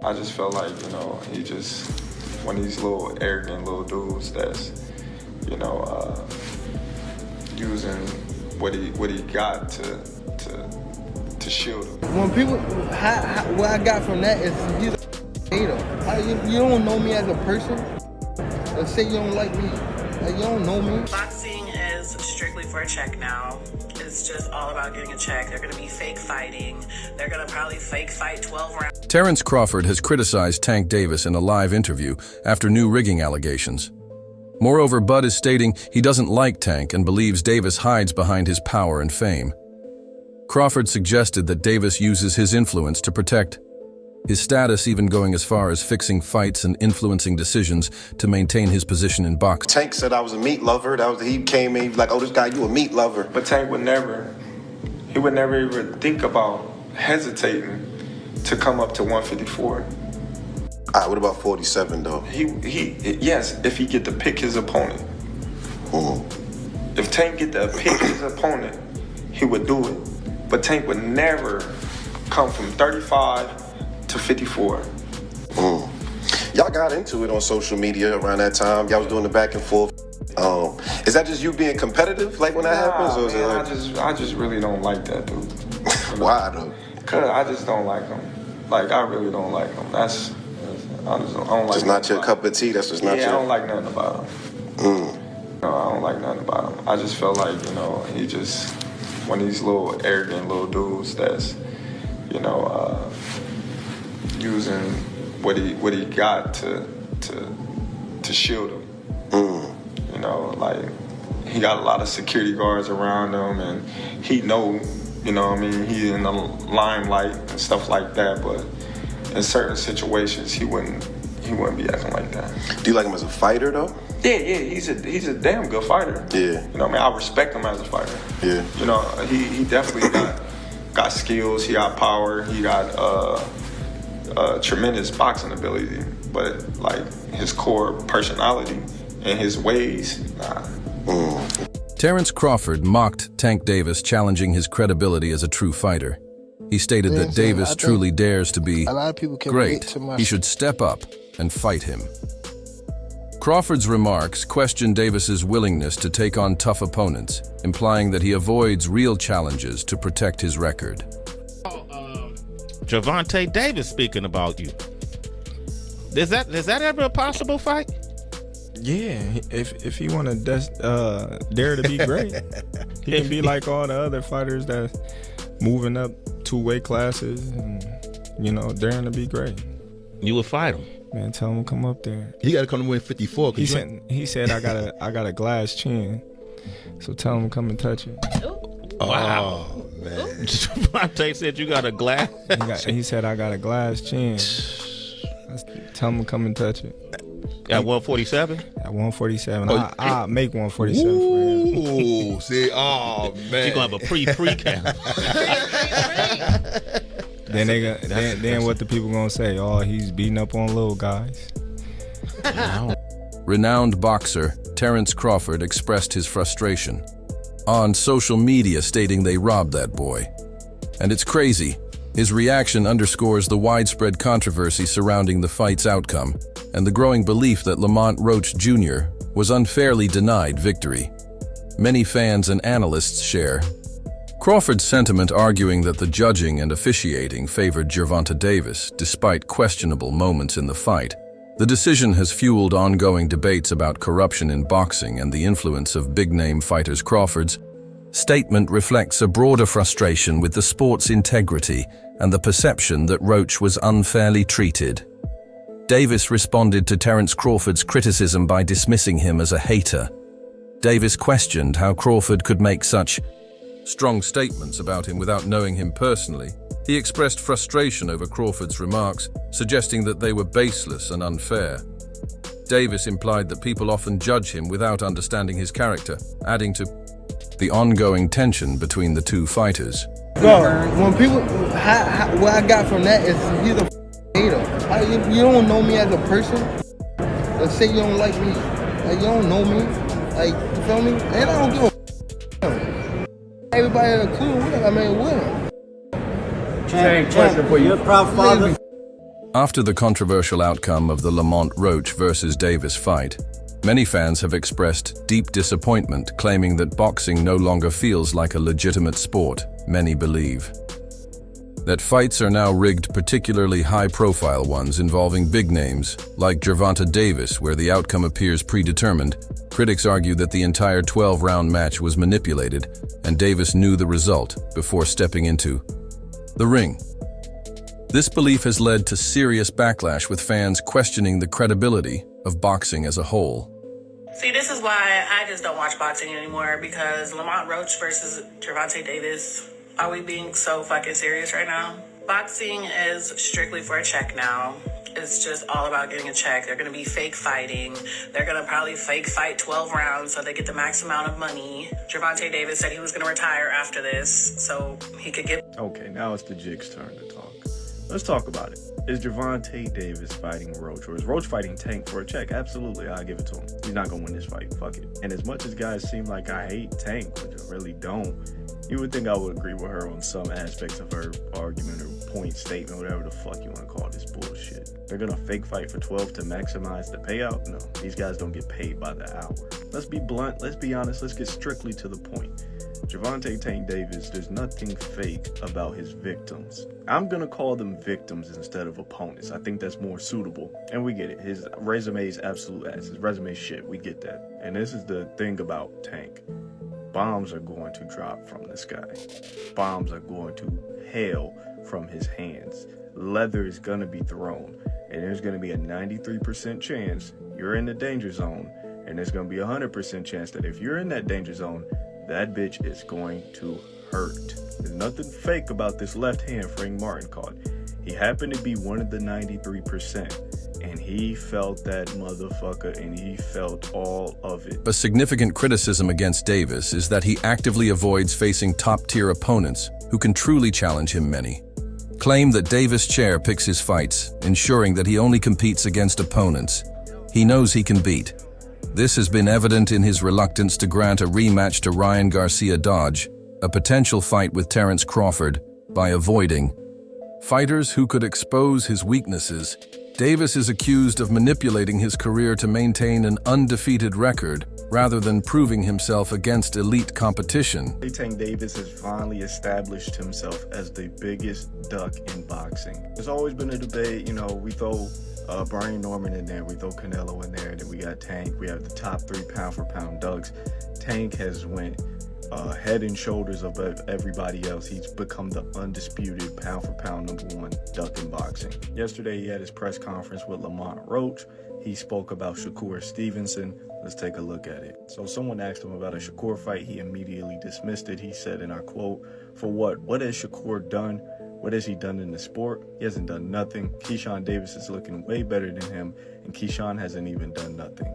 I just felt like, he just one of these little arrogant little dudes that's, using what he got to shield him. When people, what I got from that is he's a hater. You don't know me as a person. Let's say you don't like me. Like, you don't know me. Boxing is strictly for a check now. It's just all about getting a check. They're going to be fake fighting. They're going to probably fake fight 12 rounds. Terence Crawford has criticized Tank Davis in a live interview after new rigging allegations. Moreover, Bud is stating he doesn't like Tank and believes Davis hides behind his power and fame. Crawford suggested that Davis uses his influence to protect his status, even going as far as fixing fights and influencing decisions to maintain his position in boxing. Tank said I was a meat lover. He came in, he was like, oh, this guy, you a meat lover. But Tank would never even think about hesitating to come up to 154. All right, what about 47 though? Yes, if he get to pick his opponent. If Tank get to pick his opponent, he would do it. But Tank would never come from 35 to 54. Y'all got into it on social media around that time. Y'all was doing the back and forth. Is that just you being competitive, like when that happens, or is it like... I just really don't like that dude. Why though? Cause I just don't like him. Like, I really don't like him. I don't like. It's not your cup of tea. That's just not your. Yeah, I don't like nothing about him. No, I don't like nothing about him. I just felt like, he just one of these little arrogant little dudes that's, using what he got to shield him. Like, he got a lot of security guards around him, and he know, he in the limelight and stuff like that. But in certain situations, he wouldn't be acting like that. Do you like him as a fighter though? Yeah, he's a damn good fighter. Yeah. I respect him as a fighter. Yeah. He definitely got skills. He got power. He got tremendous boxing ability. But like his core personality and his ways, nah. Terence Crawford mocked Tank Davis, challenging his credibility as a true fighter. He stated that Davis truly dares to be great. He should step up and fight him. Crawford's remarks questioned Davis's willingness to take on tough opponents, implying that he avoids real challenges to protect his record. Gervonta Davis speaking about you. Is that ever a possible fight? Yeah, if he want to dare to be great, he can be like all the other fighters that's moving up 2 weight classes and daring to be great. You would fight him, man. Tell him to come up there. He got to come to win 54. He said I got a glass chin, so tell him to come and touch it. Wow, man. Gervonta said you got a glass. He said I got a glass chin. Tell him to come and touch it. At 147? At 147. I'll make 147 for him. Ooh, see, oh, man. You're going to have a pre-camp. Then what the people going to say? Oh, he's beating up on little guys. Renowned boxer Terence Crawford expressed his frustration on social media, stating they robbed that boy. And it's crazy. His reaction underscores the widespread controversy surrounding the fight's outcome and the growing belief that Lamont Roach Jr. was unfairly denied victory. Many fans and analysts share Crawford's sentiment, arguing that the judging and officiating favored Gervonta Davis despite questionable moments in the fight. The decision has fueled ongoing debates about corruption in boxing and the influence of big-name fighters. Crawford's statement reflects a broader frustration with the sport's integrity and the perception that Roach was unfairly treated. Davis responded to Terence Crawford's criticism by dismissing him as a hater. Davis questioned how Crawford could make such strong statements about him without knowing him personally. He expressed frustration over Crawford's remarks, suggesting that they were baseless and unfair. Davis implied that people often judge him without understanding his character, adding to the ongoing tension between the two fighters. Bro, when people, what I got from that is he's a hater. You don't know me as a person. Let's say you don't like me. Like, you don't know me. Like, you feel me? And I don't give a everybody had a clue. What? Same question for you. You're a proud father? After the controversial outcome of the Lamont Roach versus Davis fight, many fans have expressed deep disappointment, claiming that boxing no longer feels like a legitimate sport. Many believe that fights are now rigged, particularly high-profile ones involving big names, like Gervonta Davis, where the outcome appears predetermined. Critics argue that the entire 12-round match was manipulated, and Davis knew the result before stepping into the ring. This belief has led to serious backlash, with fans questioning the credibility of boxing as a whole. See, this is why I just don't watch boxing anymore, because Lamont Roach versus Gervonta Davis, are we being so fucking serious right now? Boxing is strictly for a check now. It's just all about getting a check. They're going to be fake fighting. They're going to probably fake fight 12 rounds so they get the max amount of money. Gervonta Davis said he was going to retire after this so he could get... Okay, now it's the Jig's turn to talk. Let's talk about it. Is Gervonta Davis fighting Roach, or is Roach fighting Tank for a check? Absolutely, I'll give it to him. He's not going to win this fight. Fuck it. And as much as guys seem like I hate Tank, which I really don't, you would think I would agree with her on some aspects of her argument or point statement, whatever the fuck you want to call this bullshit. They're going to fake fight for 12 to maximize the payout? No, these guys don't get paid by the hour. Let's be blunt, let's be honest, let's get strictly to the point. Gervonta Tank Davis, there's nothing fake about his victims. I'm going to call them victims instead of opponents. I think that's more suitable. And we get it. His resume is absolute ass. His resume is shit. We get that. And this is the thing about Tank. Bombs are going to drop from the sky. Bombs are going to hail from his hands. Leather is going to be thrown. And there's going to be a 93% chance you're in the danger zone. And there's going to be a 100% chance that if you're in that danger zone, that bitch is going to hurt. There's nothing fake about this left hand Frank Martin caught. He happened to be one of the 93%, and he felt that motherfucker, and he felt all of it. A significant criticism against Davis is that he actively avoids facing top-tier opponents who can truly challenge him. Many claim that Davis cherry-picks his fights, ensuring that he only competes against opponents he knows he can beat. This has been evident in his reluctance to grant a rematch to Ryan Garcia Dodge, a potential fight with Terence Crawford, by avoiding fighters who could expose his weaknesses. Davis is accused of manipulating his career to maintain an undefeated record, rather than proving himself against elite competition. Tank Davis has finally established himself as the biggest duck in boxing. There's always been a debate, you know, we throw Brian Norman in there, we throw Canelo in there, then we got Tank, we have the top 3 pound-for-pound ducks. Tank has went head and shoulders above everybody else. He's become the undisputed pound-for-pound #1 duck in boxing. Yesterday, he had his press conference with Lamont Roach. He spoke about Shakur Stevenson. Let's take a look at it. So someone asked him about a Shakur fight. He immediately dismissed it. He said, and I quote, "For what? What has Shakur done? What has he done in the sport? He hasn't done nothing. Keyshawn Davis is looking way better than him, and Keyshawn hasn't even done nothing.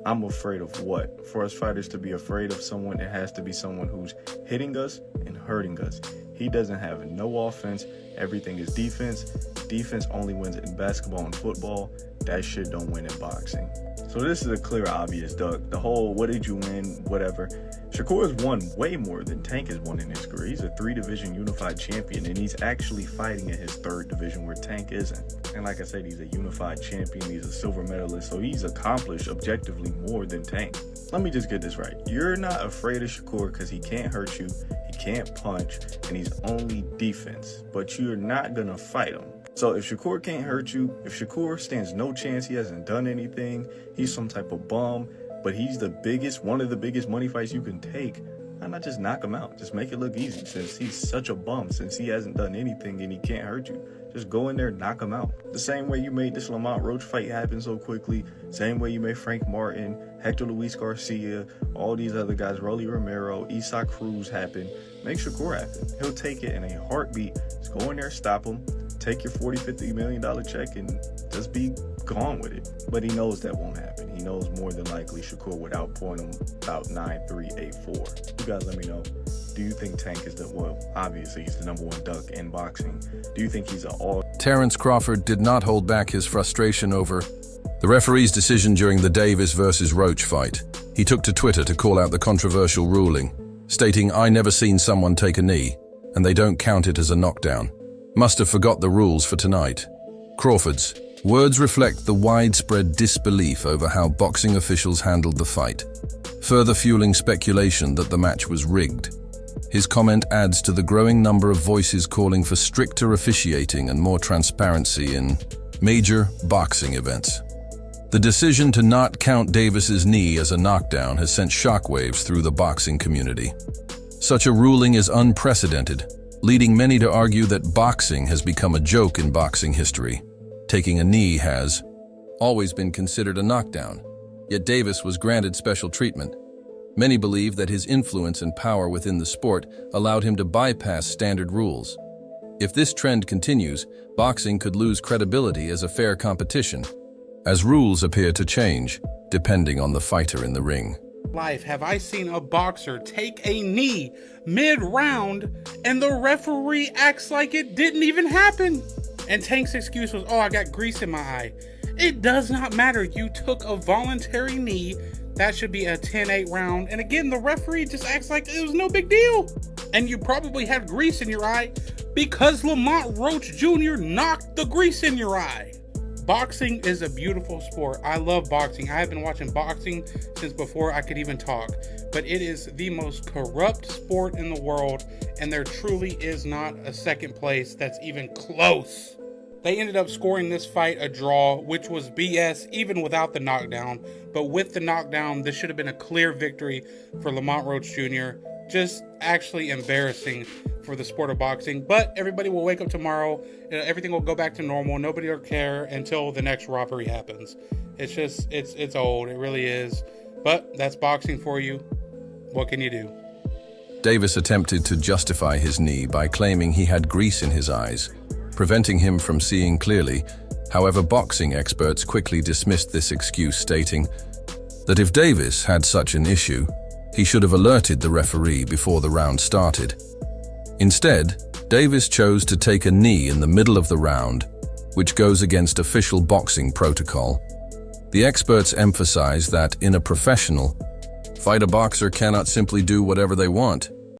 I'm afraid of what? For us fighters to be afraid of someone, it has to be someone who's hitting us and hurting us. He doesn't have no offense. Everything is defense. Defense only wins in basketball and football. That shit don't win in boxing." So this is a clear, obvious duck. The whole, what did you win, whatever. Shakur has won way more than Tank has won in his career. He's a 3-division unified champion, and he's actually fighting in his 3rd division where Tank isn't. And like I said, he's a unified champion. He's a silver medalist, so he's accomplished objectively more than Tank. Let me just get this right. You're not afraid of Shakur because he can't hurt you, he can't punch, and he's only defense. But you're not going to fight him. So if Shakur can't hurt you, if Shakur stands no chance, he hasn't done anything, he's some type of bum, but he's the biggest, one of the biggest money fights you can take, why not just knock him out? Just make it look easy, since he's such a bum, since he hasn't done anything and he can't hurt you. Just go in there and knock him out. The same way you made this Lamont Roach fight happen so quickly, same way you made Frank Martin, Hector Luis Garcia, all these other guys, Rolly Romero, Isaac Cruz happen. Make Shakur happen. He'll take it in a heartbeat. Just go in there, stop him, take your $40-50 million check and just be gone with it. But he knows that won't happen. He knows more than likely Shakur would outpoint him about 9-3, 8-4. You guys let me know. Do you think Tank is obviously he's the #1 duck in boxing. Do you think he's an all... Terence Crawford did not hold back his frustration over the referee's decision during the Davis versus Roach fight. He took to Twitter to call out the controversial ruling, stating, "I never seen someone take a knee, and they don't count it as a knockdown. Must have forgot the rules for tonight." Crawford's words reflect the widespread disbelief over how boxing officials handled the fight, further fueling speculation that the match was rigged. His comment adds to the growing number of voices calling for stricter officiating and more transparency in major boxing events. The decision to not count Davis's knee as a knockdown has sent shockwaves through the boxing community. Such a ruling is unprecedented, leading many to argue that boxing has become a joke in boxing history. Taking a knee has always been considered a knockdown, yet Davis was granted special treatment. Many believe that his influence and power within the sport allowed him to bypass standard rules. If this trend continues, boxing could lose credibility as a fair competition, as rules appear to change, depending on the fighter in the ring. Life have I seen a boxer take a knee mid-round and the referee acts like it didn't even happen. And Tank's excuse was, oh, I got grease in my eye. It does not matter. You took a voluntary knee. That should be a 10-8 round. And again, the referee just acts like it was no big deal. And you probably had grease in your eye because Lamont Roach Jr. knocked the grease in your eye. Boxing is a beautiful sport. I love boxing. I have been watching boxing since before I could even talk. But it is the most corrupt sport in the world, and there truly is not a second place that's even close. They ended up scoring this fight a draw, which was BS even without the knockdown. But with the knockdown, this should have been a clear victory for Lamont Roach Jr. Just actually embarrassing for the sport of boxing. But everybody will wake up tomorrow. Everything will go back to normal. Nobody will care until the next robbery happens. It's just, it's old. It really is. But that's boxing for you. What can you do? Davis attempted to justify his knee by claiming he had grease in his eyes, preventing him from seeing clearly. However, boxing experts quickly dismissed this excuse, stating that if Davis had such an issue, he should have alerted the referee before the round started. Instead, Davis chose to take a knee in the middle of the round, which goes against official boxing protocol. The experts emphasize that in a professional fight, a boxer cannot simply do whatever they want.